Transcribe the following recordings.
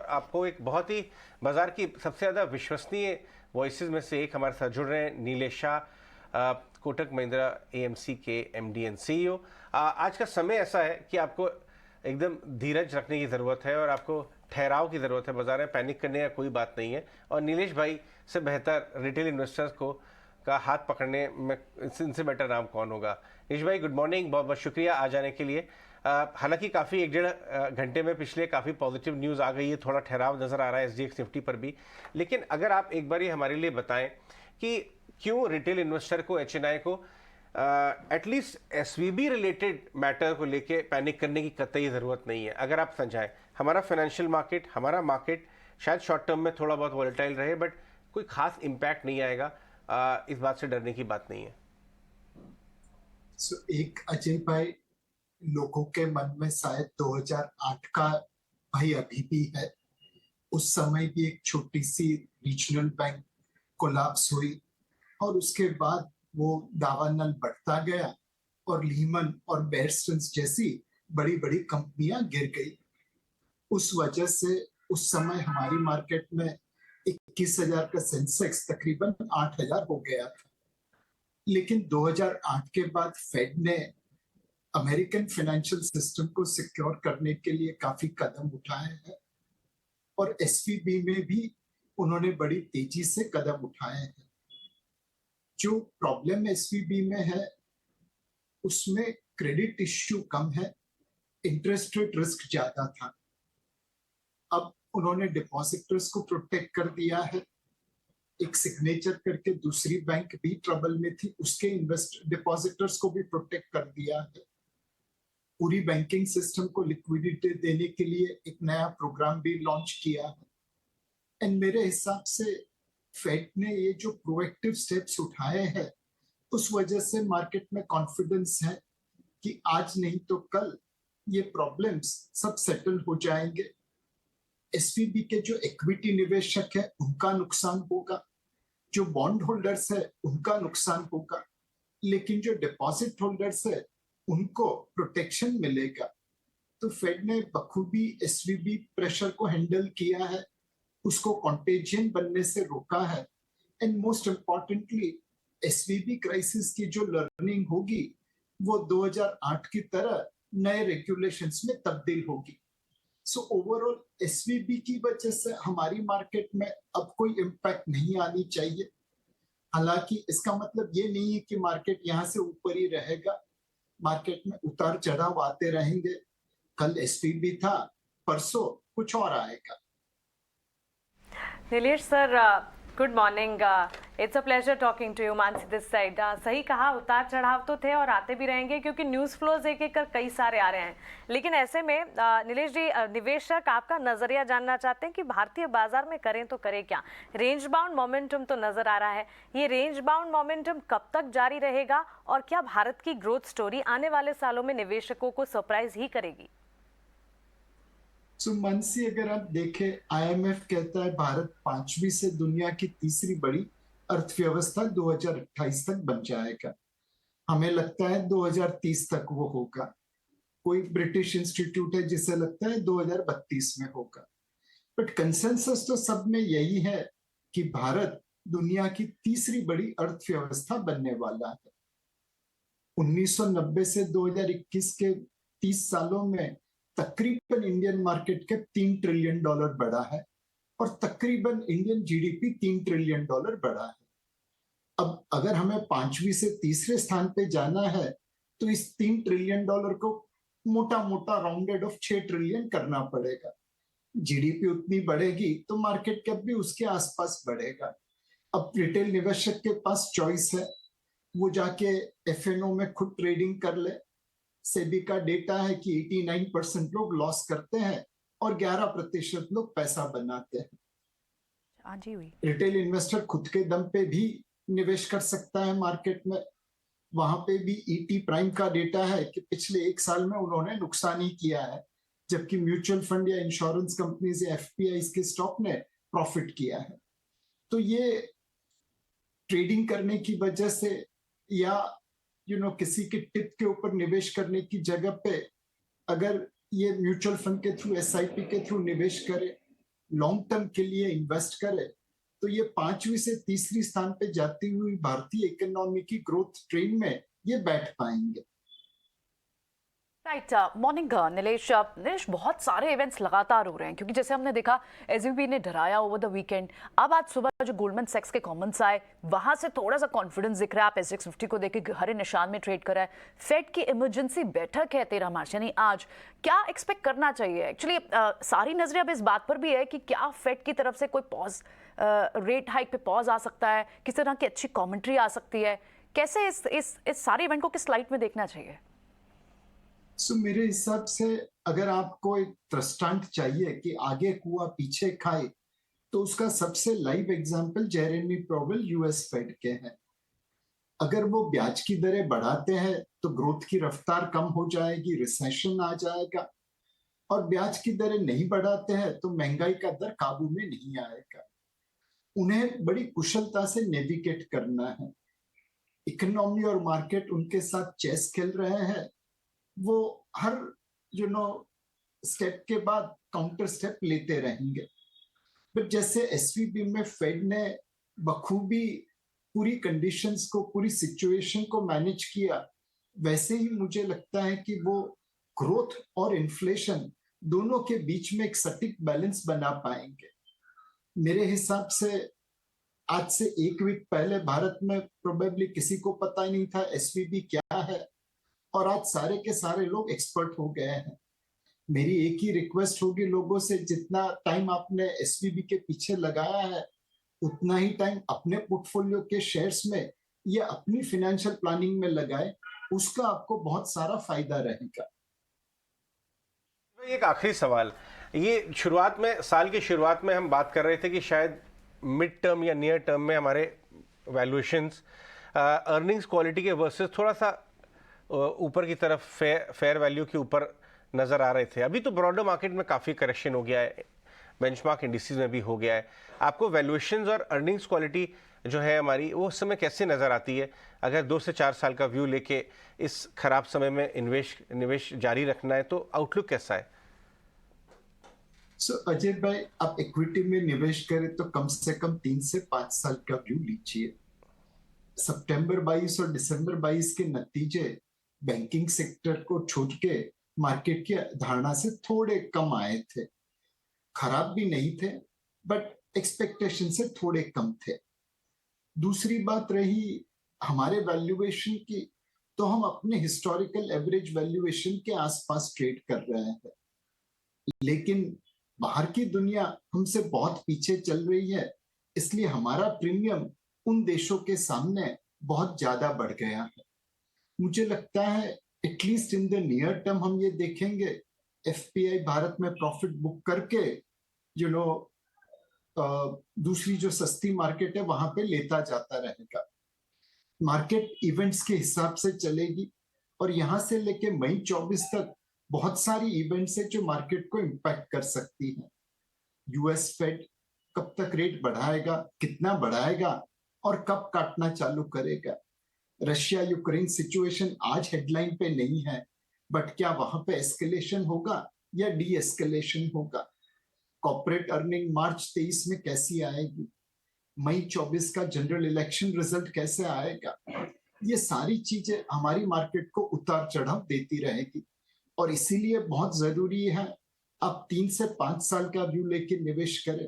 आपको एक बहुत ही बाजार की सबसे ज़्यादा विश्वसनीय वॉइसेस में से एक हमारे साथ जुड़ रहे हैं नीलेश शाह, कोटक महिंद्रा एएमसी के एमडी एंड सीईओ। आज का समय ऐसा है कि आपको एकदम धीरज रखने की ज़रूरत है और आपको ठहराव की ज़रूरत है। बाजार में पैनिक करने का कोई बात नहीं है और नीलेश भाई से बेहतर रिटेल इन्वेस्टर्स को का हाथ पकड़ने में इनसे बेटर नाम कौन होगा। नीलेश भाई गुड मॉर्निंग, बहुत बहुत शुक्रिया आ जाने के लिए। हालांकि काफ़ी 1-1.5 घंटे में पिछले काफ़ी पॉजिटिव न्यूज़ आ गई है, थोड़ा ठहराव नज़र आ रहा है एसजीएक्स निफ्टी पर भी। लेकिन अगर आप एक बार ये हमारे लिए बताएं कि क्यों रिटेल इन्वेस्टर को, एचएनआई को एटलीस्ट एसवीबी रिलेटेड मैटर को लेके पैनिक करने की कतई ज़रूरत नहीं है। अगर आप समझाएं, हमारा फाइनेंशियल मार्केट, हमारा मार्केट शायद शॉर्ट टर्म में थोड़ा बहुत वॉलेटाइल रहे बट कोई खास इम्पैक्ट नहीं आएगा, इस बात से डरने की बात नहीं है। एक अजय भाई, लोगों के मन में शायद 2008 का भय अभी भी है। उस समय भी एक छोटी सी रीजनल बैंक कोलैप्स हुई और उसके बाद वो दावानल बढ़ता गया और लीमन और बेयर स्टेर्न्स जैसी बड़ी बड़ी कंपनियां गिर गई। उस वजह से उस समय हमारी मार्केट में 21,000 का सेंसेक्स तकरीबन 8,000 हो गया था। लेकिन 2008 के बाद फेड ने अमेरिकन फाइनेंशियल सिस्टम को सिक्योर करने के लिए काफी कदम उठाए हैं और एसवीबी में भी उन्होंने बड़ी तेजी से कदम उठाए हैं। जो प्रॉब्लम एसवीबी में है उसमें क्रेडिट इश्यू कम है, इंटरेस्ट रेट रिस्क ज्यादा था। अब उन्होंने डिपॉजिटर्स को प्रोटेक्ट कर दिया है। एक सिग्नेचर करके दूसरी बैंक भी ट्रबल में थी, उसके इन्वेस्ट डिपॉजिटर्स को भी प्रोटेक्ट कर दिया है। पूरी बैंकिंग सिस्टम को लिक्विडिटी देने के लिए एक नया प्रोग्राम भी लॉन्च किया है। एंड मेरे हिसाब से फेड ने ये जो प्रोएक्टिव स्टेप्स उठाए हैं उस वजह से मार्केट में कॉन्फिडेंस है कि आज नहीं तो कल ये प्रॉब्लम्स सब सेटल हो जाएंगे। एसवीबी के जो इक्विटी निवेशक है उनका नुकसान होगा, जो बॉन्ड होल्डर्स है उनका नुकसान होगा, लेकिन जो डिपॉजिट होल्डर्स है उनको प्रोटेक्शन मिलेगा। तो फेड ने बखूबी एसवीबी प्रेशर को हैंडल किया है, उसको कॉन्टेजियन बनने से रोका है। And most importantly SVB crisis की जो लर्निंग होगी वो 2008 की तरह नए रेगुलेशंस में तब्दील होगी। सो ओवरऑल एसवीबी की वजह से हमारी मार्केट में अब कोई इम्पैक्ट नहीं आनी चाहिए। हालांकि इसका मतलब ये नहीं है कि मार्केट यहाँ से ऊपर ही रहेगा, मार्केट में उतार चढ़ाव आते रहेंगे। कल एसवीबी था, परसों कुछ और आएगा। Nilesh sir, good morning. It's a pleasure talking to you. Mansi this side. सही कहा, उतार चढ़ाव तो थे और आते भी रहेंगे क्योंकि न्यूज़ फ्लोज एक एक कर कई सारे आ रहे हैं। लेकिन ऐसे में नीलेश जी, निवेशक आपका नजरिया जानना चाहते हैं कि भारतीय बाजार में करें तो करें क्या। रेंज बाउंड मोमेंटम तो नजर आ रहा है, ये रेंज बाउंड मोमेंटम कब तक जारी रहेगा और क्या भारत की ग्रोथ स्टोरी आने वाले सालों में निवेशकों को सरप्राइज ही करेगी? मानसी, अगर आप देखें, आईएमएफ कहता है भारत 5वीं से दुनिया की तीसरी बड़ी अर्थव्यवस्था 2028 तक बन जाएगा। हमें लगता है 2030 तक वो होगा। कोई ब्रिटिश इंस्टीट्यूट है जिसे लगता है 2032 में होगा। बट कंसेंसस तो सब में यही है कि भारत दुनिया की तीसरी बड़ी अर्थव्यवस्था बनने वाला है। 1990 से 2021 के 30 सालों में तकरीबन इंडियन मार्केट के $3 ट्रिलियन बढ़ा है और तकरीबन इंडियन जीडीपी $3 ट्रिलियन बढ़ा है। अब अगर हमें 5वीं से तीसरे स्थान पे जाना है तो इस $3 ट्रिलियन को मोटा मोटा राउंडेड ऑफ 6 ट्रिलियन करना पड़ेगा। जीडीपी उतनी बढ़ेगी तो मार्केट कैप भी उसके आसपास बढ़ेगा। अब रिटेल निवेशक के पास चॉइस है, वो जाके एफएनओ में खुद ट्रेडिंग कर ले। सेबी का डेटा है कि 89% लोग लॉस करते हैं और 11% लोग पैसा बनाते हैं। रिटेल इन्वेस्टर खुद के दम पे भी निवेश कर सकता है मार्केट में। वहां पे भी ईटी प्राइम का डेटा है कि पिछले 1 साल में उन्होंने नुकसान ही किया है, जबकि म्यूचुअल फंड या इंश्योरेंस कंपनीज या एफपीआई के स्टॉक ने प्रॉफिट किया है। तो ये ट्रेडिंग करने की वजह से या किसी के टिप के ऊपर निवेश करने की जगह पे अगर ये म्यूचुअल फंड के थ्रू, एसआईपी के थ्रू निवेश करे लॉन्ग टर्म के लिए इन्वेस्ट करे तो ये 5वीं से तीसरी स्थान पे जाती हुई भारतीय इकोनॉमी की ग्रोथ ट्रेन में ये बैठ पाएंगे। राइट मॉर्निंग नीलेश बहुत सारे इवेंट्स लगातार हो रहे हैं क्योंकि जैसे हमने देखा एसवीबी ने डराया ओवर द वीकेंड। अब आज सुबह जो गोल्डमैन सैक्स के कमेंट्स आए वहां से थोड़ा सा कॉन्फिडेंस दिख रहा है। आप एसएक्स 50 को देखिए हरे निशान में ट्रेड करा है। फेड की इमरजेंसी बैठक है 13 मार्च यानी आज। क्या एक्सपेक्ट करना चाहिए? एक्चुअली सारी नजरें अब इस बात पर भी है कि क्या फेड की तरफ से कोई पॉज रेट हाइक पे पॉज आ सकता है, किस तरह की अच्छी कॉमेंट्री आ सकती है? कैसे इस सारे इवेंट को किस लाइट में देखना चाहिए? मेरे हिसाब से अगर आपको एक दृष्टांत चाहिए कि आगे कुआ पीछे खाए तो उसका सबसे live example Jeremy Powell US Fed के हैं। अगर वो ब्याज की दरें बढ़ाते हैं तो ग्रोथ की रफ्तार कम हो जाएगी, रिसेशन आ जाएगा, और ब्याज की दरें नहीं बढ़ाते हैं तो महंगाई का दर काबू में नहीं आएगा। उन्हें बड़ी कुशलता से नेविगेट करना है। इकोनॉमी और मार्केट उनके साथ चेस खेल रहे हैं। वो हर स्टेप के बाद काउंटर स्टेप लेते रहेंगे। बट जैसे एसवीबी में फेड ने बखूबी पूरी कंडीशंस को, पूरी सिचुएशन को मैनेज किया, वैसे ही मुझे लगता है कि वो ग्रोथ और इन्फ्लेशन दोनों के बीच में एक सटीक बैलेंस बना पाएंगे। मेरे हिसाब से आज से एक वीक पहले भारत में प्रोबेबली किसी को पता ही नहीं था एसवीबी क्या है, और आज सारे के सारे लोग एक्सपर्ट हो गए हैं। मेरी एक ही रिक्वेस्ट होगी लोगों से, जितना टाइम आपने एसवीबी के पीछे लगाया है उतना ही टाइम अपने पोर्टफोलियो के शेयर्स में या अपनी फाइनेंशियल प्लानिंग में लगाए, उसका आपको बहुत सारा फायदा रहेगा। एक आखिरी सवाल, ये शुरुआत में, साल की शुरुआत में हम बात कर रहे थे कि शायद मिड टर्म या नियर टर्म में हमारे वैल्यूएशंस अर्निंग्स क्वालिटी के वर्सेस थोड़ा सा ऊपर की तरफ फेयर वैल्यू के ऊपर नज़र आ रहे थे। अभी तो ब्रॉडर मार्केट में काफ़ी करेक्शन हो गया है, बेंचमार्क इंडिसेस में भी हो गया है। आपको वैल्यूएशंस और अर्निंग्स क्वालिटी जो है हमारी, वो उस समय कैसे नज़र आती है? अगर 2 से 4 साल का व्यू लेके इस खराब समय में निवेश जारी रखना है तो आउटलुक कैसा है? अजय भाई, आप इक्विटी में निवेश करें तो कम से कम 3 से 5 साल का व्यू लीजिए। सितंबर 22 और दिसंबर 22 के नतीजे बैंकिंग सेक्टर को छोड़ के मार्केट की धारणा से थोड़े कम आए थे। खराब भी नहीं थे बट एक्सपेक्टेशन से थोड़े कम थे। दूसरी बात रही हमारे वैल्यूएशन की, तो हम अपने हिस्टोरिकल एवरेज वैल्यूएशन के आसपास ट्रेड कर रहे हैं, लेकिन बाहर की दुनिया हमसे बहुत पीछे चल रही है, इसलिए हमारा प्रीमियम उन देशों के सामने बहुत ज्यादा बढ़ गया है। मुझे लगता है at least in the near term हम ये देखेंगे एफपीआई भारत में प्रॉफिट बुक करके दूसरी जो सस्ती मार्केट है वहां पे लेता जाता रहेगा। मार्केट इवेंट्स के हिसाब से चलेगी, और यहां से लेके मई 24 तक बहुत सारी इवेंट्स है जो मार्केट को इम्पैक्ट कर सकती हैं। यूएस फेड कब तक रेट बढ़ाएगा, कितना बढ़ाएगा, और कब काटना चालू करेगा। रशिया यूक्रेन सिचुएशन आज हेडलाइन पे नहीं है, बट क्या वहां पे एस्केलेशन होगा या डी एस्केलेशन होगा? कॉर्पोरेट अर्निंग मार्च 23 में कैसी आएगी? मई 24 का जनरल इलेक्शन रिजल्ट कैसे आएगा? ये सारी चीजें हमारी मार्केट को उतार चढ़ाव देती रहेगी, और इसीलिए बहुत जरूरी है आप 3 से 5 साल का व्यू लेके निवेश करें।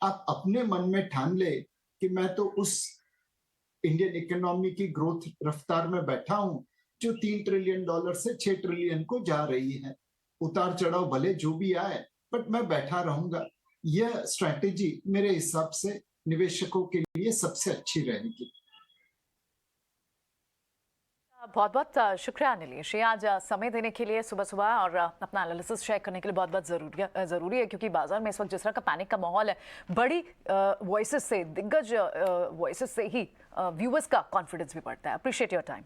आप अपने मन में ठान ले कि मैं तो उस इंडियन इकोनॉमी की ग्रोथ रफ्तार में बैठा हूं जो $3 ट्रिलियन से 6 ट्रिलियन को जा रही है। उतार चढ़ाव भले जो भी आए, बट मैं बैठा रहूंगा। यह स्ट्रैटेजी मेरे हिसाब से निवेशकों के लिए सबसे अच्छी रहेगी। बहुत बहुत शुक्रिया नीलेश, आज समय देने के लिए सुबह सुबह, और अपना एनालिसिस शेयर करने के लिए बहुत बहुत ज़रूरी है क्योंकि बाजार में इस वक्त जिस तरह का पैनिक का माहौल है, बड़ी वॉइसेस से, दिग्गज वॉइसेस से ही व्यूअर्स का कॉन्फिडेंस भी बढ़ता है। Appreciate your time.